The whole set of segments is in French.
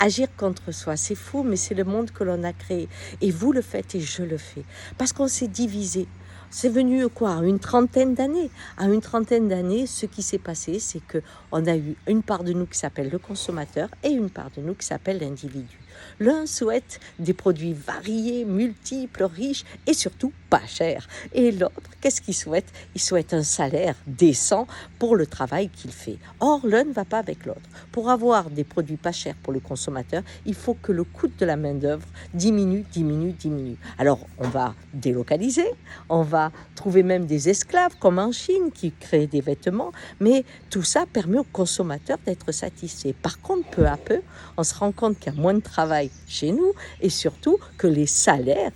agir contre soi. C'est fou, mais c'est le monde que l'on a créé. Et vous le faites et je le fais. Parce qu'on s'est divisé. C'est venu quoi, à une trentaine d'années. À une trentaine d'années, ce qui s'est passé, c'est que on a eu une part de nous qui s'appelle le consommateur et une part de nous qui s'appelle l'individu. L'un souhaite des produits variés, multiples, riches et surtout pas chers. Et l'autre, qu'est-ce qu'il souhaite? Il souhaite un salaire décent pour le travail qu'il fait. Or, l'un ne va pas avec l'autre. Pour avoir des produits pas chers pour le consommateur, il faut que le coût de la main-d'œuvre diminue. Alors, on va délocaliser, on va trouver même des esclaves comme en Chine qui créent des vêtements, mais tout ça permet au consommateur d'être satisfait. Par contre, peu à peu, on se rend compte qu'il y a moins de travail chez nous et surtout que les salaires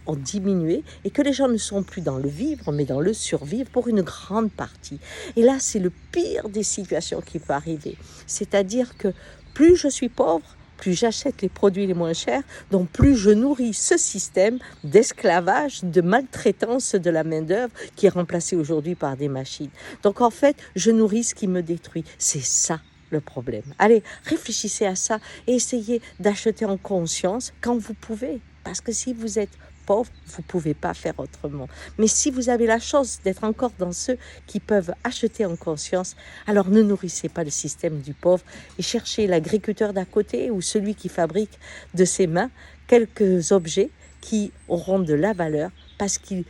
ont diminué et que les gens ne sont plus dans le vivre, mais dans le survivre pour une grande partie. Et là, c'est le pire des situations qui peut arriver. C'est-à-dire que plus je suis pauvre, plus j'achète les produits les moins chers, donc plus je nourris ce système d'esclavage, de maltraitance de la main-d'œuvre qui est remplacée aujourd'hui par des machines. Donc en fait, je nourris ce qui me détruit. C'est ça le problème. Allez, réfléchissez à ça et essayez d'acheter en conscience quand vous pouvez. Parce que si vous êtes pauvre, vous ne pouvez pas faire autrement. Mais si vous avez la chance d'être encore dans ceux qui peuvent acheter en conscience, alors ne nourrissez pas le système du pauvre et cherchez l'agriculteur d'à côté ou celui qui fabrique de ses mains quelques objets qui auront de la valeur parce qu'ils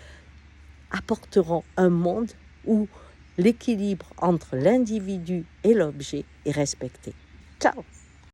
apporteront un monde où l'équilibre entre l'individu et l'objet est respecté. Ciao!